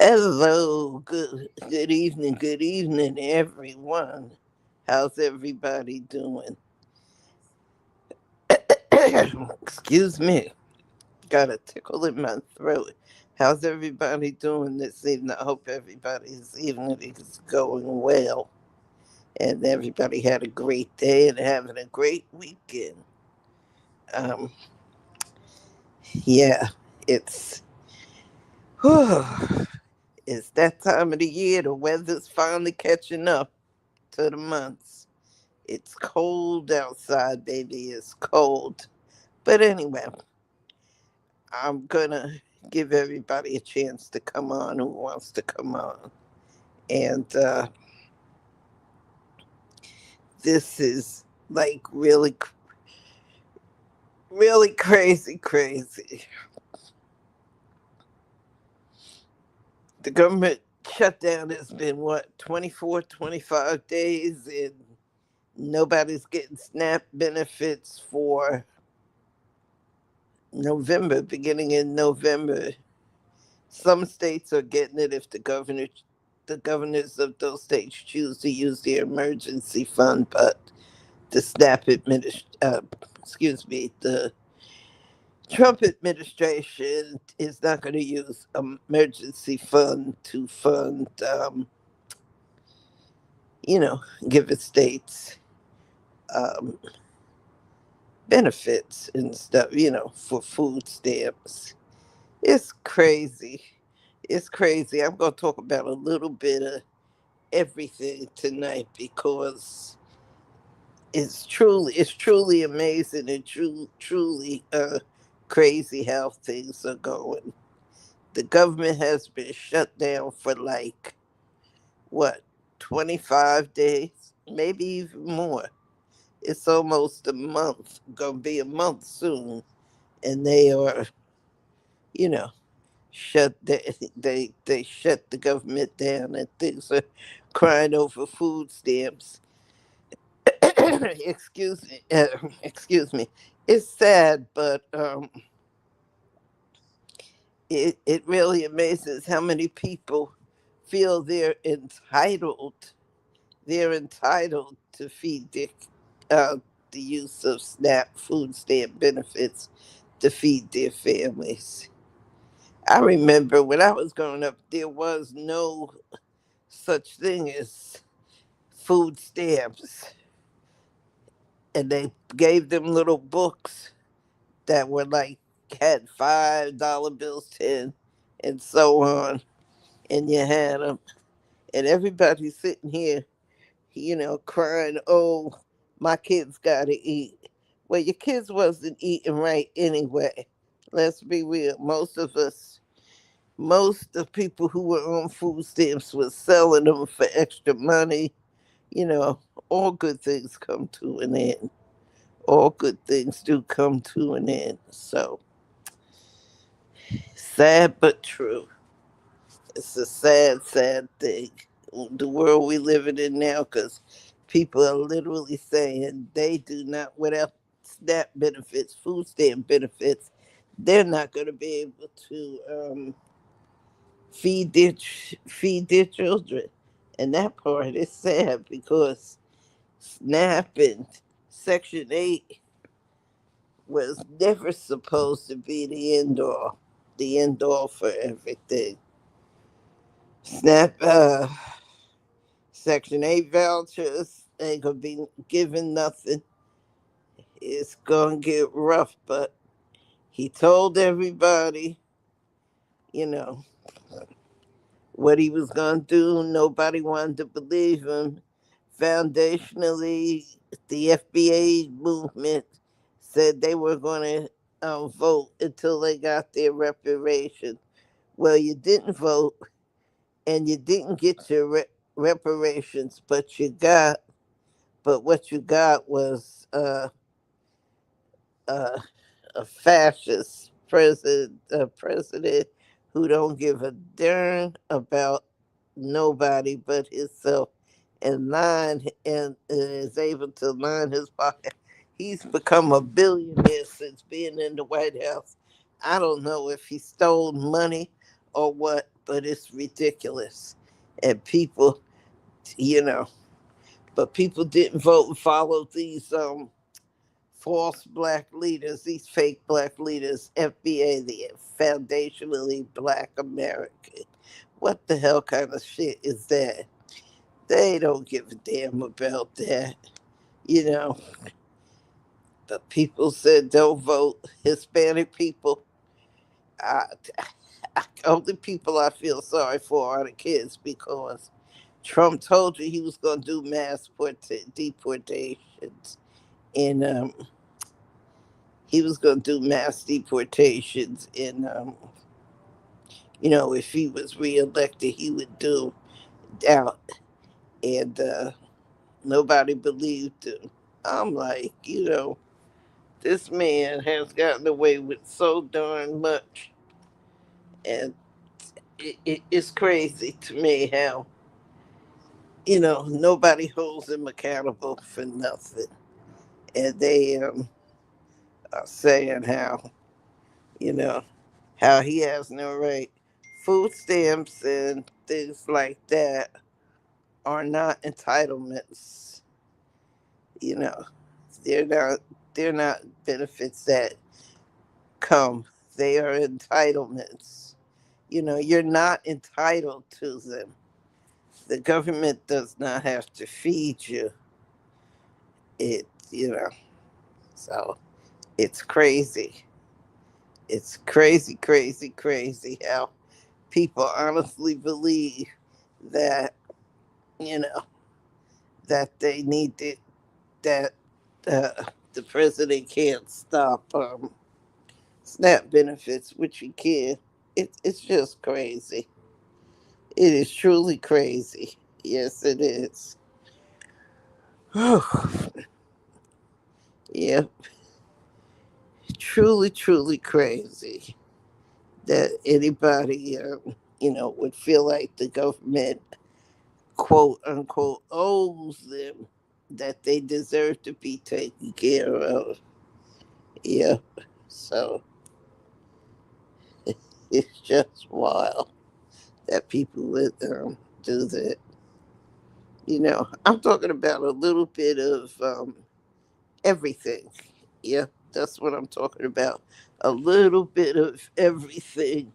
Hello, good evening, everyone. How's everybody doing? Excuse me, got a tickle in my throat. How's everybody doing this evening? I hope everybody's evening is going well, and everybody had a great day and having a great weekend. Um, yeah, it's whew, it's that time of the year. The weather's finally catching up to the months. It's cold outside, baby. It's cold. But anyway, I'm gonna give everybody a chance to come on who wants to come on. And this is like really crazy, crazy. The government shutdown has been what, 24, 25 days, and nobody's getting SNAP benefits for November, beginning in November. Some states are getting it if the governors of those states choose to use the emergency fund, but the excuse me, the Trump administration is not going to use emergency fund to fund, you know, give the states um, benefits and stuff, for food stamps. It's crazy. It's crazy. I'm going to talk about a little bit of everything tonight because it's truly amazing and truly crazy how things are going. The government has been shut down for like what, 25 days, maybe even more. It's almost a month, gonna be a month soon, and they are, you know, they shut the government down, and things are crying over food stamps. excuse me, excuse me. It's sad, but it really amazes how many people feel they're entitled to the use of SNAP food stamp benefits to feed their families. I remember when I was growing up, there was no such thing as food stamps, and they gave them little books that were like had $5 bills, 10, and so on, and you had them, and everybody's sitting here, crying, "Oh, my kids gotta eat." Well, your kids wasn't eating right anyway. Let's be real. Most of people who were on food stamps was selling them for extra money. You know, all good things come to an end. All good things do come to an end. So sad but true. It's a sad, sad thing. The world we living in now, because people are literally saying they do not, without SNAP benefits, food stamp benefits, they're not going to be able to feed their children, and that part is sad because SNAP and Section 8 was never supposed to be the end all for everything. SNAP Section 8 vouchers ain't gonna be giving nothing. It's gonna get rough, but he told everybody, you know, what he was gonna do. Nobody wanted to believe him. Foundationally, the FBA movement said they were gonna vote until they got their reparation. Well, you didn't vote, and you didn't get your reparations, but what you got was uh, a fascist president who don't give a darn about nobody but himself, and is able to line his pocket. He's become a billionaire since being in the White House. I don't know if he stole money or what, but it's ridiculous. And people, you know, but people didn't vote and follow these false black leaders, these fake black leaders, FBA, the Foundationally Black American. What the hell kind of shit is that? They don't give a damn about that, you know. But people said don't vote. Hispanic people, I, only people I feel sorry for are the kids because Trump told you he was going to do mass deportations. And he was going to do mass deportations. And, if he was reelected, he would do out. And nobody believed him. I'm like, this man has gotten away with so darn much. And it's crazy to me how, nobody holds him accountable for nothing. And they are saying you know, how he has no right. Food stamps and things like that are not entitlements. You know, they're not they're not benefits that come. They are entitlements. You're not entitled to them. The government does not have to feed you. It, so it's crazy. It's crazy, crazy, crazy how people honestly believe that, you know, that they need it, that the president can't stop SNAP benefits, which he can. It's just crazy. It is truly crazy. Yes, it is. Yeah, truly, truly crazy that anybody, would feel like the government, quote unquote, owes them, that they deserve to be taken care of. Yeah, so it's just wild that people would do that. I'm talking about a little bit of everything. Yeah, that's what I'm talking about. A little bit of everything.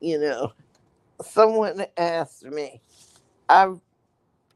You know, someone asked me, I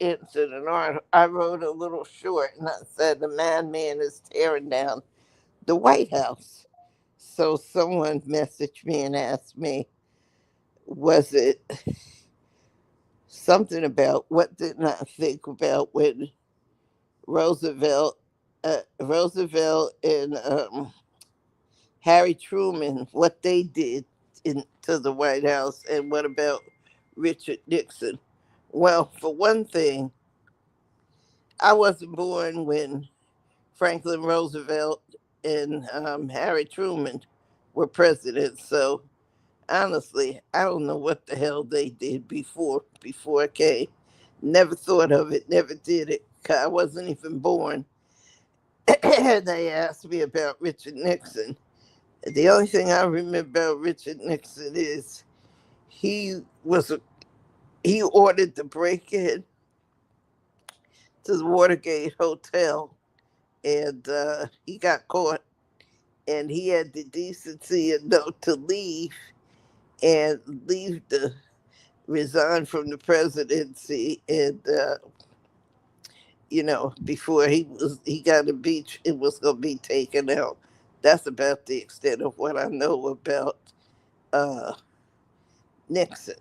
answered an article, I wrote a little short and I said, the madman is tearing down the White House. So someone messaged me and asked me, was it something about what did not think about when Roosevelt, Roosevelt and Harry Truman, what they did into the White House, and what about Richard Nixon? Well, for one thing, I wasn't born when Franklin Roosevelt and Harry Truman were presidents, so honestly, I don't know what the hell they did before I came. Never thought of it, never did it. 'Cause I wasn't even born. They asked me about Richard Nixon. The only thing I remember about Richard Nixon is he was he ordered the break in to the Watergate Hotel, and he got caught, and he had the decency enough to leave and leave the resign from the presidency, and before he got impeached, it was going to be taken out. That's about the extent of what I know about uh, Nixon.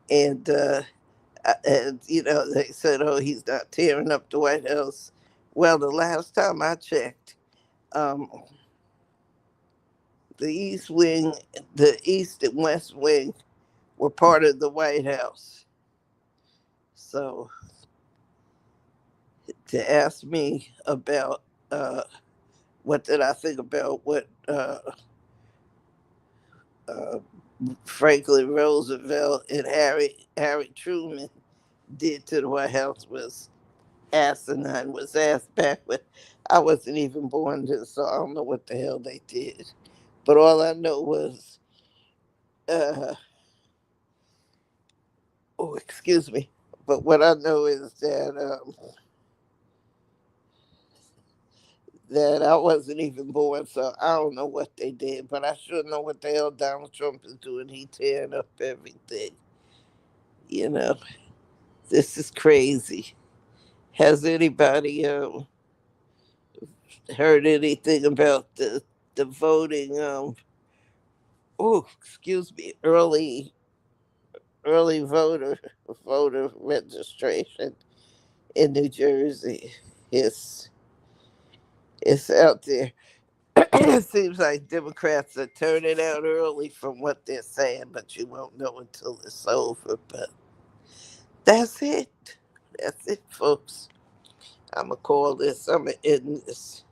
And they said, "Oh, he's not tearing up the White House." Well, the last time I checked, um, the East Wing, the East and West Wing were part of the White House. So to ask me about what did I think about what uh, Franklin Roosevelt and Harry Truman did to the White House was asinine, was ass backward. I wasn't even born then, so I don't know what the hell they did. But all I know was uh, oh, excuse me. But what I know is that I wasn't even born, so I don't know what they did. But I sure know what the hell Donald Trump is doing. He tearing up everything. You know, this is crazy. Has anybody heard anything about the voting? Oh, excuse me, early voter registration in New Jersey. It's it's out there. It seems like Democrats are turning out early from what they're saying, but you won't know until it's over. But that's it. That's it, folks. I'm gonna call this. I'm gonna end this.